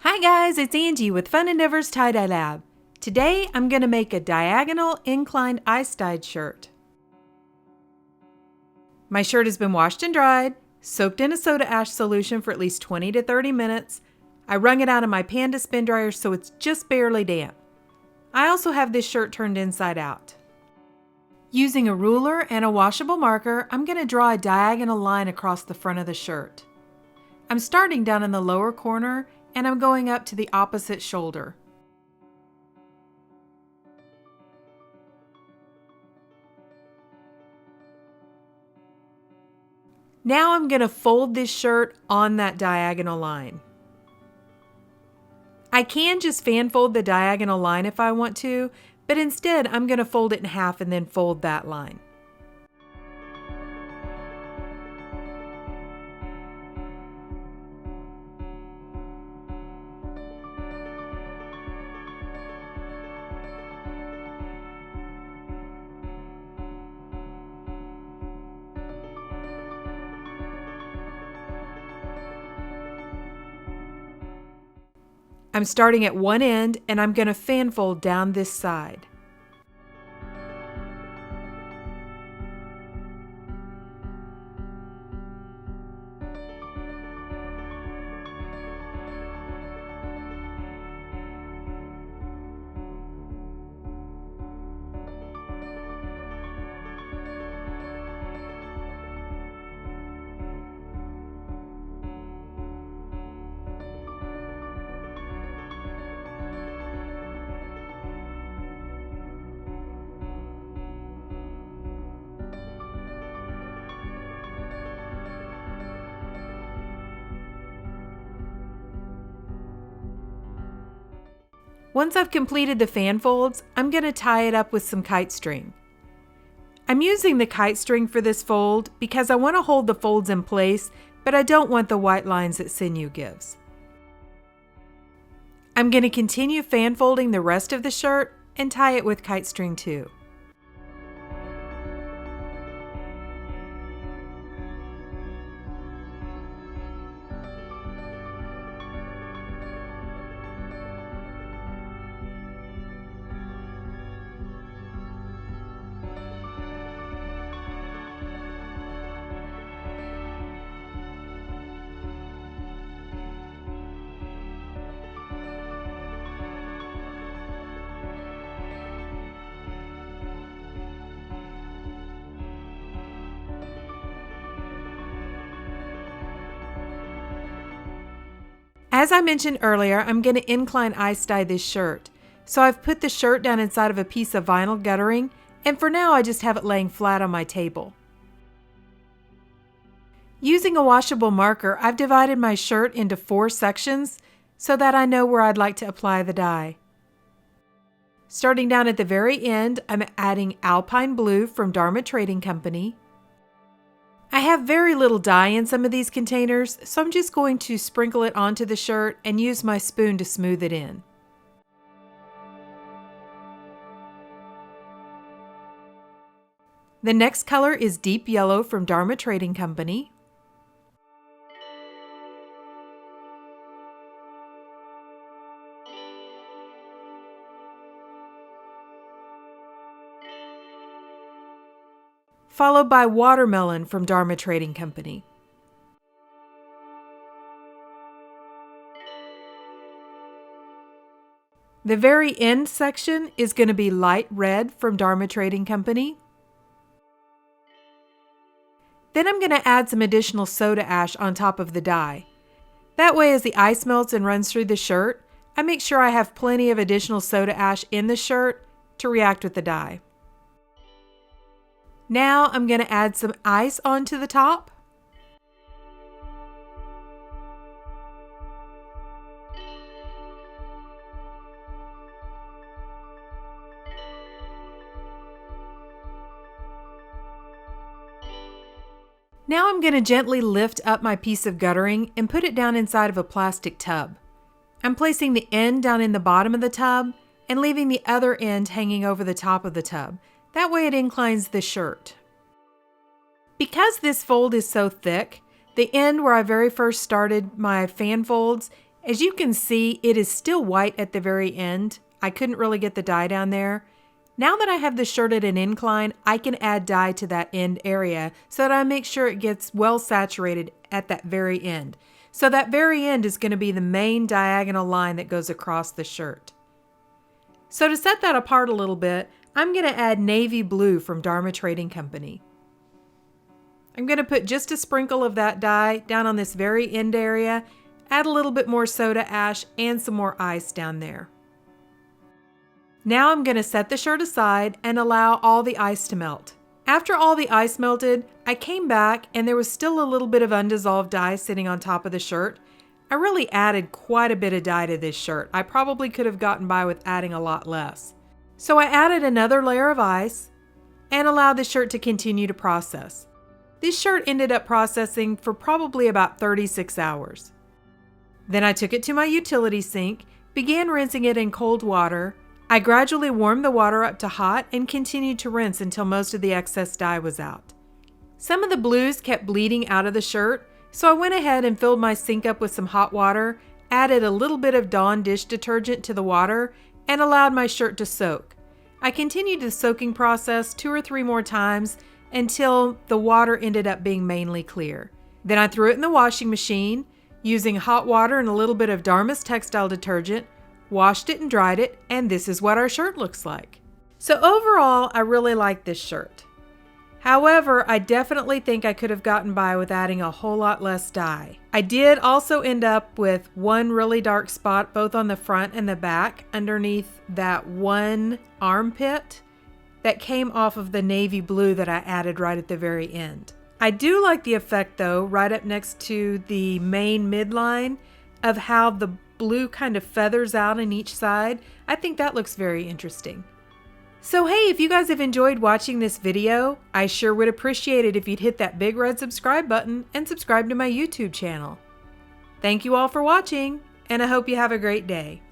Hi guys, it's Angie with Fun Endeavors Tie-Dye Lab. Today I'm going to make a diagonal inclined ice-dyed shirt. My shirt has been washed and dried, soaked in a soda ash solution for at least 20 to 30 minutes. I wrung it out of my Panda spin dryer so it's just barely damp. I also have this shirt turned inside out. Using a ruler and a washable marker, I'm going to draw a diagonal line across the front of the shirt. I'm starting down in the lower corner and I'm going up to the opposite shoulder. Now I'm going to fold this shirt on that diagonal line. I can just fan fold the diagonal line if I want to, but instead I'm going to fold it in half and then fold that line. I'm starting at one end and I'm going to fan fold down this side. Once I've completed the fan folds, I'm going to tie it up with some kite string. I'm using the kite string for this fold because I want to hold the folds in place, but I don't want the white lines that sinew gives. I'm going to continue fan folding the rest of the shirt and tie it with kite string too. As I mentioned earlier, I'm going to incline ice dye this shirt. So I've put the shirt down inside of a piece of vinyl guttering, and for now I just have it laying flat on my table. Using a washable marker, I've divided my shirt into 4 sections so that I know where I'd like to apply the dye. Starting down at the very end, I'm adding Alpine Blue from Dharma Trading Company. I have very little dye in some of these containers, so I'm just going to sprinkle it onto the shirt and use my spoon to smooth it in. The next color is Deep Yellow from Dharma Trading Company. Followed by Watermelon from Dharma Trading Company. The very end section is going to be Light Red from Dharma Trading Company. Then I'm going to add some additional soda ash on top of the dye. That way, as the ice melts and runs through the shirt, I make sure I have plenty of additional soda ash in the shirt to react with the dye. Now I'm going to add some ice onto the top. Now I'm going to gently lift up my piece of guttering and put it down inside of a plastic tub. I'm placing the end down in the bottom of the tub and leaving the other end hanging over the top of the tub. That way it inclines the shirt. Because this fold is so thick, the end where I very first started my fan folds As you can see, it is still white at the very end. I couldn't really get the dye down there. Now that I have the shirt at an incline, I can add dye to that end area so that I make sure it gets well saturated at that very end. So that very end is going to be the main diagonal line that goes across the shirt. So to set that apart a little bit, I'm going to add navy blue from Dharma Trading Company. I'm going to put just a sprinkle of that dye down on this very end area, add a little bit more soda ash and some more ice down there. Now I'm going to set the shirt aside and allow all the ice to melt. After all the ice melted, I came back and there was still a little bit of undissolved dye sitting on top of the shirt. I really added quite a bit of dye to this shirt. I probably could have gotten by with adding a lot less. So I added another layer of ice and allowed the shirt to continue to process. This shirt ended up processing for probably about 36 hours. Then I took it to my utility sink, began rinsing it in cold water. I gradually warmed the water up to hot and continued to rinse until most of the excess dye was out. Some of the blues kept bleeding out of the shirt, so I went ahead and filled my sink up with some hot water, added a little bit of Dawn dish detergent to the water, and allowed my shirt to soak. I continued the soaking process 2 or 3 more times until the water ended up being mainly clear. Then I threw it in the washing machine using hot water and a little bit of Dharma's textile detergent, washed it and dried it, and this is what our shirt looks like. So overall, I really like this shirt. However, I definitely think I could have gotten by with adding a whole lot less dye. I did also end up with one really dark spot both on the front and the back underneath that one armpit that came off of the navy blue that I added right at the very end. I do like the effect though, right up next to the main midline of how the blue kind of feathers out on each side. I think that looks very interesting. So hey, if you guys have enjoyed watching this video, I sure would appreciate it if you'd hit that big red subscribe button and subscribe to my YouTube channel. Thank you all for watching, and I hope you have a great day.